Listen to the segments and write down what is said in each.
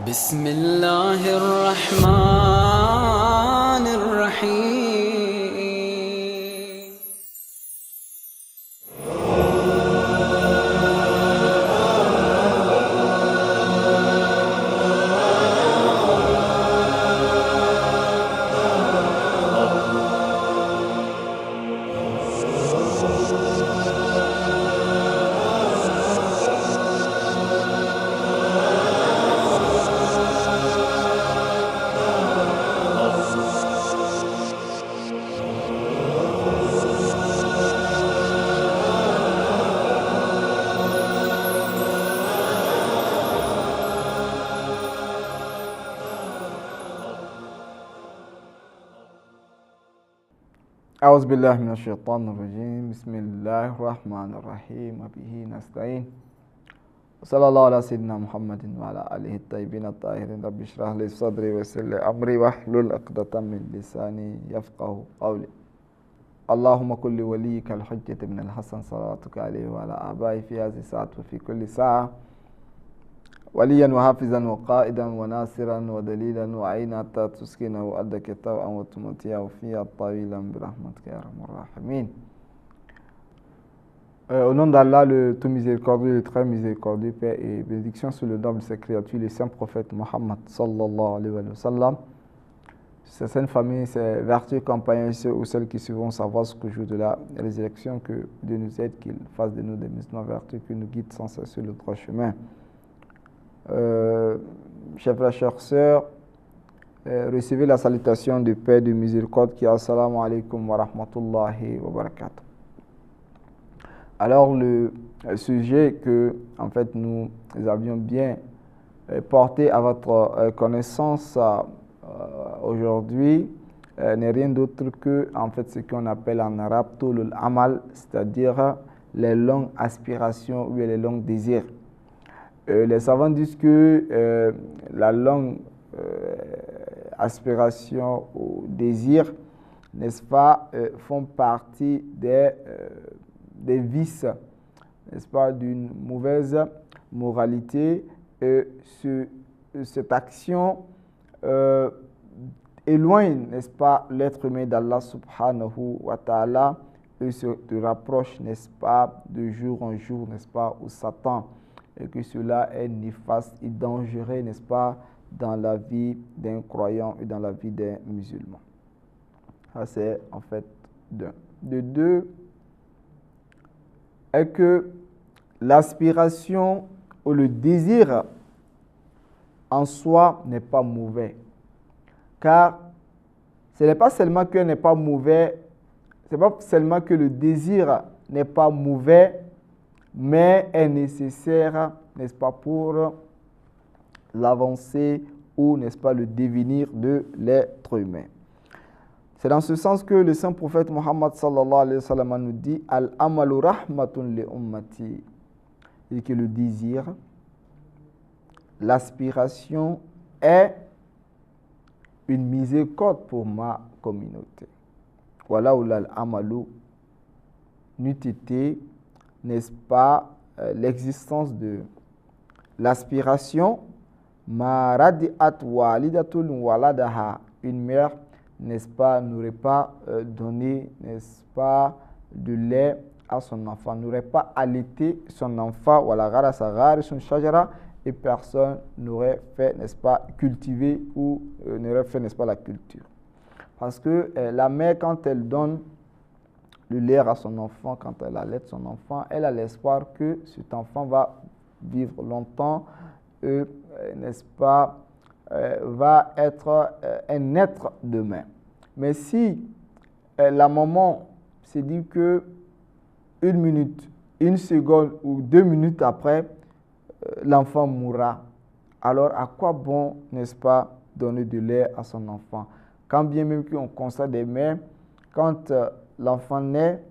بسم الله الرحمن الرحيم. أعوذ بالله من الشيطان الرجيم. بسم الله الرحمن الرحيم وبه نستعين وصلى الله على سيدنا محمد وعلى آله الطيبين الطاهرين. رب اشرح لي صدري ويسر لي أمري واحلل عقدة من لساني يفقه قولي. اللهم كن لوليك الحجة بن الحسن صلواتك عليه وعلى آبائه في هذه الساعة وفي كل ساعة وليا وحافظا وقائدا وناصرا ودليلا وعينا حتى تسكنه أدك طوعا وتمتيه فيها طويلا برحمتك يا أرحم الراحمين. Au nom d'Allah, le tout miséricordieux, le très miséricordieux, paix et bénédiction sur le nom de ses créatures, le saint prophète Mohammed sallallahu alayhi wa sallam, ses saintes familles, ses vertueux compagnons, ceux ou celles qui suivront sa voie jusqu'au jour de la résurrection, que Dieu nous aide, qu'il fasse de nous des musulmans vertueux, qu'il nous guide sans cesse sur le droit chemin. Chers frères, chères sœurs, recevez la salutation de paix, de miséricorde qui est assalamu alaikum wa rahmatullahi wa barakatuh. Alors le sujet que en fait nous avions bien porté à votre connaissance aujourd'hui n'est rien d'autre que en fait ce qu'on appelle en arabe tulul amal, c'est-à-dire les longues aspirations ou les longs désirs. Les savants disent que la longue aspiration ou désir, n'est-ce pas, font partie des vices, n'est-ce pas, d'une mauvaise moralité. Et cette action éloigne, n'est-ce pas, l'être humain d'Allah subhanahu wa ta'ala et se rapproche, n'est-ce pas, de jour en jour, n'est-ce pas, où Satan, et que cela est néfaste et dangereux, n'est-ce pas, dans la vie d'un croyant et dans la vie d'un musulman. Ça, c'est en fait d'un. De deux, est que l'aspiration ou le désir en soi n'est pas mauvais. Car ce n'est pas seulement que n'est pas mauvais, c'est pas seulement que le désir n'est pas mauvais, mais est nécessaire, n'est-ce pas, pour l'avancée ou, n'est-ce pas, le devenir de l'être humain. C'est dans ce sens que le saint prophète Mohammed sallallahu alayhi wa sallam nous dit « Al-amalu rahmatun li ummati » et que le désir, l'aspiration est une miséricorde pour ma communauté. Voilà où l'amalu n'eût été, n'est-ce pas, l'existence de l'aspiration. Ma radi'at walidatun waladaha, une mère, n'est-ce pas, n'aurait pas donné, n'est-ce pas, de lait à son enfant, n'aurait pas allaité son enfant, wala gharasa gharisun shajara, et personne n'aurait fait, n'est-ce pas, cultiver ou n'aurait fait, n'est-ce pas, la culture. Parce que la mère, quand elle donne le lait à son enfant, quand elle allaite son enfant, elle a l'espoir que cet enfant va vivre longtemps, n'est-ce pas, va être un être demain. Mais si la maman se dit que une minute, une seconde ou 2 minutes après, l'enfant mourra, alors à quoi bon, n'est-ce pas, donner du lait à son enfant? Quand bien même qu'on constate des mères, quand l'enfant naît,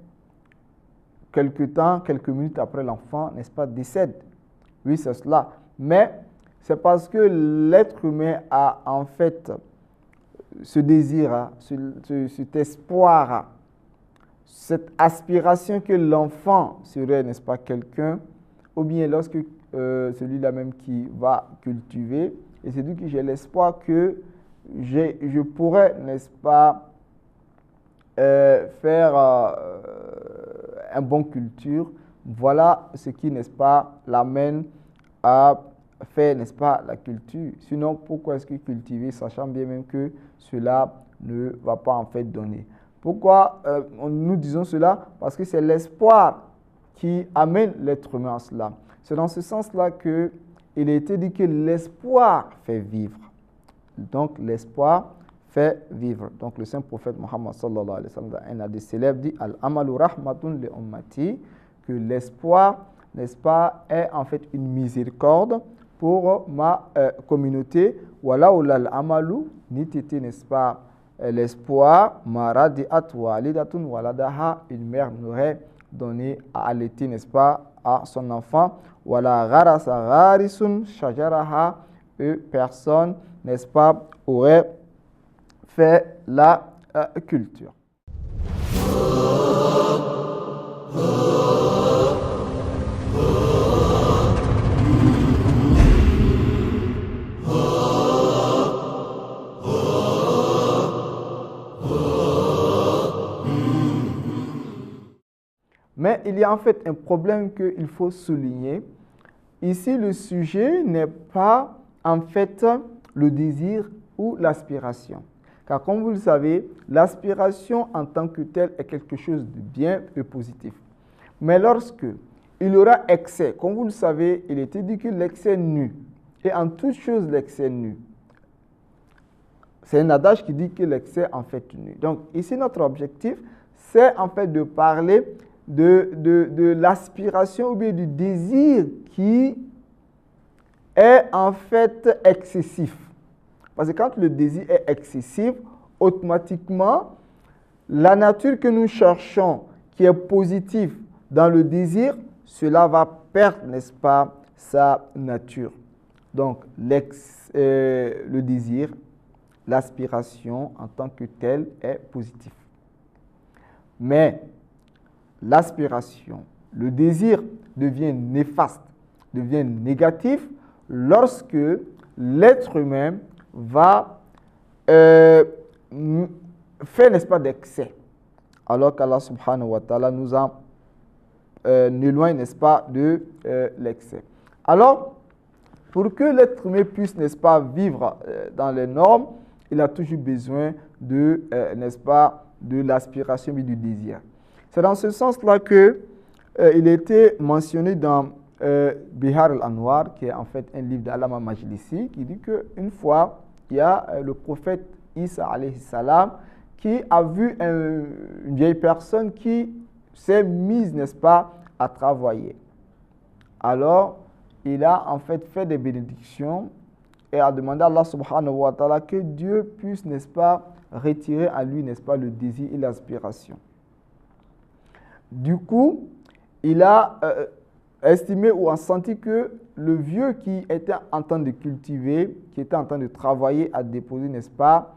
quelques minutes après l'enfant, n'est-ce pas, décède. Oui, c'est cela. Mais c'est parce que l'être humain a en fait ce désir, cet espoir, cette aspiration que l'enfant serait, n'est-ce pas, quelqu'un, ou bien lorsque celui-là même qui va cultiver il s'est dit que j'ai l'espoir que je pourrais, n'est-ce pas, faire un bon culture. Voilà ce qui, n'est-ce pas, l'amène à faire, n'est-ce pas, la culture. Sinon, pourquoi est-ce que cultiver, sachant bien même que cela ne va pas en fait donner. Pourquoi nous disons cela? Parce que c'est l'espoir qui amène l'être humain à cela. C'est dans ce sens-là qu'il a été dit que l'espoir fait vivre. Donc, l'espoir fait vivre. Donc, le saint prophète Mohammed sallallahu alayhi wa sallam, dans un hadith célèbre, dit Al-amalu rahmatun li ummati, que l'espoir, n'est-ce pas, est en fait une miséricorde pour ma communauté. Wala ulal amalu, nititi, n'est-ce pas, l'espoir, ma radiat walidatun waladaha, une mère n'aurait donné à allaiter, n'est-ce pas, à son enfant. Wala gharasa gharisun shajaraha, personne, n'est-ce pas, aurait fait la culture. Mais il y a en fait un problème qu'il faut souligner. Ici, le sujet n'est pas en fait le désir ou l'aspiration. Car comme vous le savez, l'aspiration en tant que telle est quelque chose de bien et positif. Mais lorsque il y aura excès, comme vous le savez, il était dit que l'excès nuit. Et en toute chose, l'excès nuit. C'est un adage qui dit que l'excès en fait nuit. Donc ici, notre objectif, c'est en fait de parler de l'aspiration ou bien du désir qui est en fait excessif. Parce que quand le désir est excessif, automatiquement, la nature que nous cherchons, qui est positive dans le désir, cela va perdre, n'est-ce pas, sa nature. Donc, le désir, l'aspiration en tant que telle est positif. Mais l'aspiration, le désir devient néfaste, devient négatif lorsque l'être humain va faire, n'est-ce pas, d'excès. Alors qu'Allah subhanahu wa ta'ala nous en éloigne, n'est-ce pas, de l'excès. Alors, pour que l'être humain puisse, n'est-ce pas, vivre dans les normes, il a toujours besoin de, n'est-ce pas, de l'aspiration et du désir. C'est dans ce sens-là que il était mentionné dans Bihar al-Anwar, qui est en fait un livre d'Allama Majlisi, qui dit qu'une fois, il y a le prophète Isa alayhi salam qui a vu une vieille personne qui s'est mise, n'est-ce pas, à travailler. Alors, il a en fait des bénédictions et a demandé à Allah subhanahu wa ta'ala que Dieu puisse, n'est-ce pas, retirer à lui, n'est-ce pas, le désir et l'aspiration. Du coup, il a estimé ou a senti que le vieux qui était en train de cultiver, qui était en train de travailler à déposer, n'est-ce pas,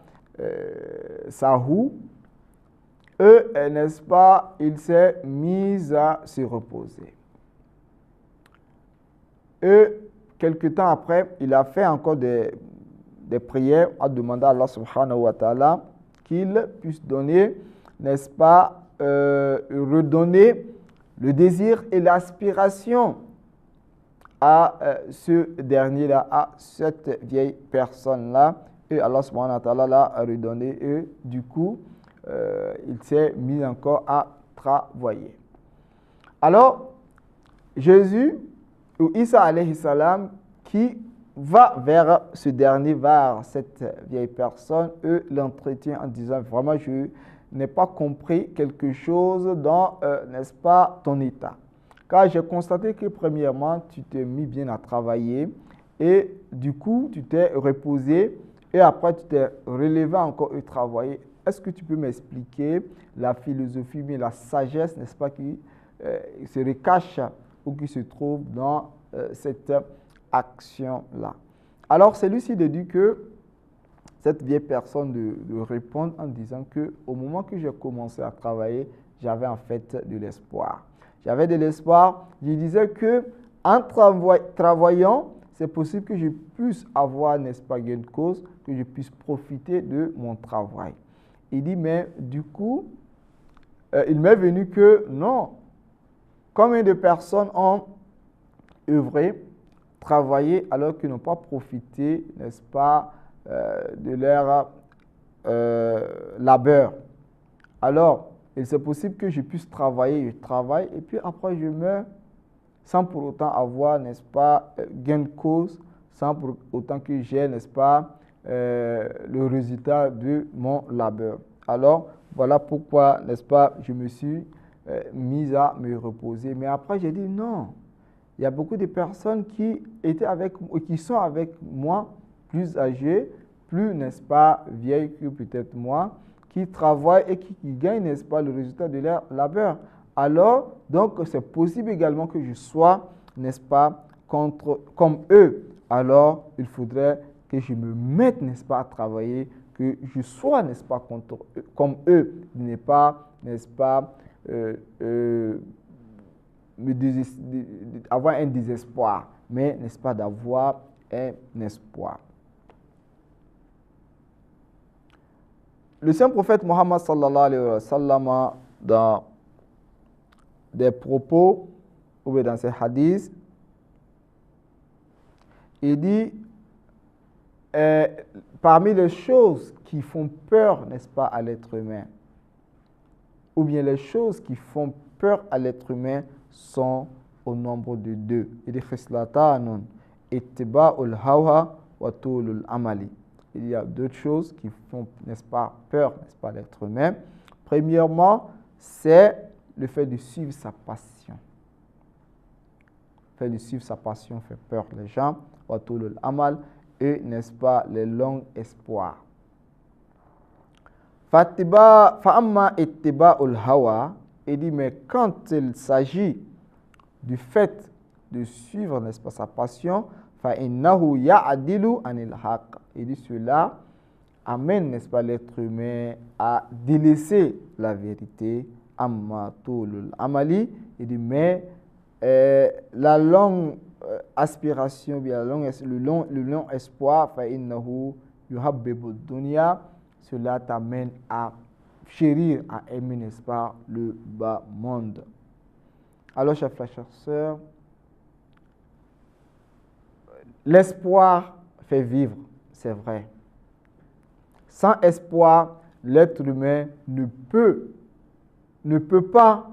sa roue, n'est-ce pas, il s'est mis à se reposer. Et quelque temps après, il a fait encore des prières à demander à Allah subhanahu wa ta'ala qu'il puisse donner, n'est-ce pas, redonner le désir et l'aspiration à ce dernier-là, à cette vieille personne-là. Et Allah subhanahu wa ta'ala l'a redonné et du coup, il s'est mis encore à travailler. Alors, Jésus, ou Isa alayhi salam, qui va vers ce dernier, vers cette vieille personne, eux l'entretient en disant vraiment, je n'ai pas compris quelque chose dans, n'est-ce pas, ton état. Car j'ai constaté que premièrement, tu t'es mis bien à travailler et du coup, tu t'es reposé et après, tu t'es relevé encore et travaillé. Est-ce que tu peux m'expliquer la philosophie, mais la sagesse, n'est-ce pas, qui se recache ou qui se trouve dans cette action-là? Alors, celui-ci dit que cette vieille personne de répondre en disant qu'au moment que j'ai commencé à travailler, j'avais en fait de l'espoir. J'avais de l'espoir. Je disais qu'en travaillant, c'est possible que je puisse avoir, n'est-ce pas, gain de cause, que je puisse profiter de mon travail. Il dit, mais du coup, il m'est venu que non. Combien de personnes ont œuvré, travaillé, alors qu'ils n'ont pas profité, n'est-ce pas, de leur labeur. Alors, il c'est possible que je puisse travailler, je travaille, et puis après je meurs sans pour autant avoir, n'est-ce pas, gain de cause, sans pour autant que j'ai, n'est-ce pas, le résultat de mon labeur. Alors, voilà pourquoi, n'est-ce pas, je me suis mis à me reposer. Mais après, j'ai dit non. Il y a beaucoup de personnes qui étaient qui sont avec moi, plus âgées, plus, n'est-ce pas, vieilles que peut-être moi, qui travaillent et qui gagnent, n'est-ce pas, le résultat de leur labeur. Alors, donc, c'est possible également que je sois, n'est-ce pas, comme eux. Alors, il faudrait que je me mette, n'est-ce pas, à travailler, que je sois, n'est-ce pas, comme eux, de ne pas, n'est-ce pas, avoir un désespoir, mais, n'est-ce pas, d'avoir un espoir. Le saint prophète Mohammed sallallahu alayhi wa sallam, dans des propos ou dans ses hadiths, il dit parmi les choses qui font peur, n'est-ce pas, à l'être humain, ou bien les choses qui font peur à l'être humain sont au nombre de deux. Il dit khislatanun ittiba'ul hawa wa tulul amali. Il y a deux choses qui font, n'est-ce pas, peur, n'est-ce pas, à l'être humain. Premièrement, c'est le fait de suivre sa passion. Le fait de suivre sa passion fait peur les gens. Wa tulul amal, et, n'est-ce pas, les longs espoirs. Fa'amma ittiba'ul hawa, il dit, mais quand il s'agit du fait de suivre, n'est-ce pas, sa passion, fa'innahu ya'adilu anil haq. Il dit, cela amène, n'est-ce pas, l'être humain à délaisser la vérité. Amma tulul amali. Il dit, mais la longue aspiration, bien le long espoir, fa'innahu yuhabbibu dunya, cela t'amène à chérir, à aimer, n'est-ce pas, le bas monde. Alors, chers frères, chères sœurs, l'espoir fait vivre, c'est vrai. Sans espoir, l'être humain ne peut pas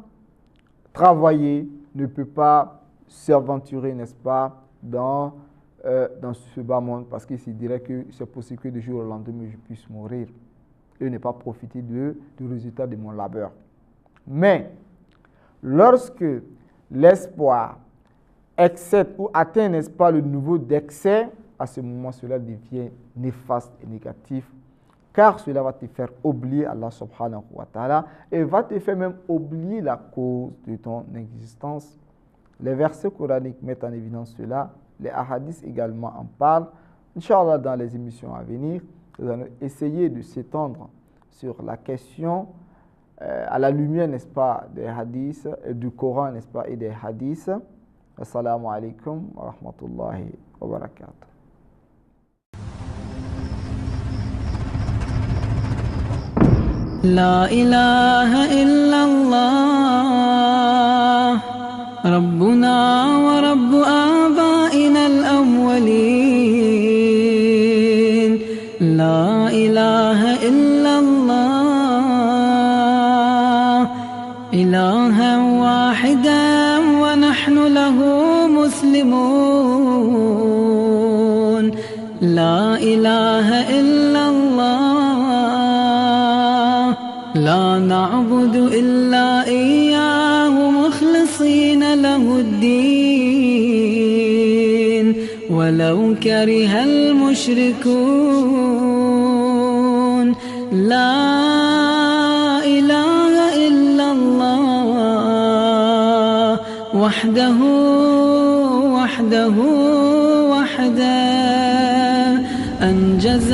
travailler, ne peut pas s'aventurer, n'est-ce pas, dans ce bas monde, parce qu'il se dirait que c'est possible que du jour au lendemain, je puisse mourir et ne pas profiter du résultat de mon labeur. Mais, lorsque l'espoir excède ou atteint, n'est-ce pas, le niveau d'excès, à ce moment, cela devient néfaste et négatif, car cela va te faire oublier Allah subhanahu wa ta'ala et va te faire même oublier la cause de ton existence. Les versets coraniques mettent en évidence cela, les hadiths également en parlent. Inch'Allah, dans les émissions à venir, nous allons essayer de s'étendre sur la question à la lumière, n'est-ce pas, des hadiths, du Coran, n'est-ce pas, et des hadiths. Assalamu alaikum wa rahmatullahi wa barakatuh. لا إله إلا الله ربنا ورب آبائنا الأولين لا إله إلا الله إلها واحدا ونحن له مسلمون لا إله إلا الله لا نعبد إلا إياه مخلصين له الدين ولو كره المشركون لا إله إلا الله وحده وحده أنجز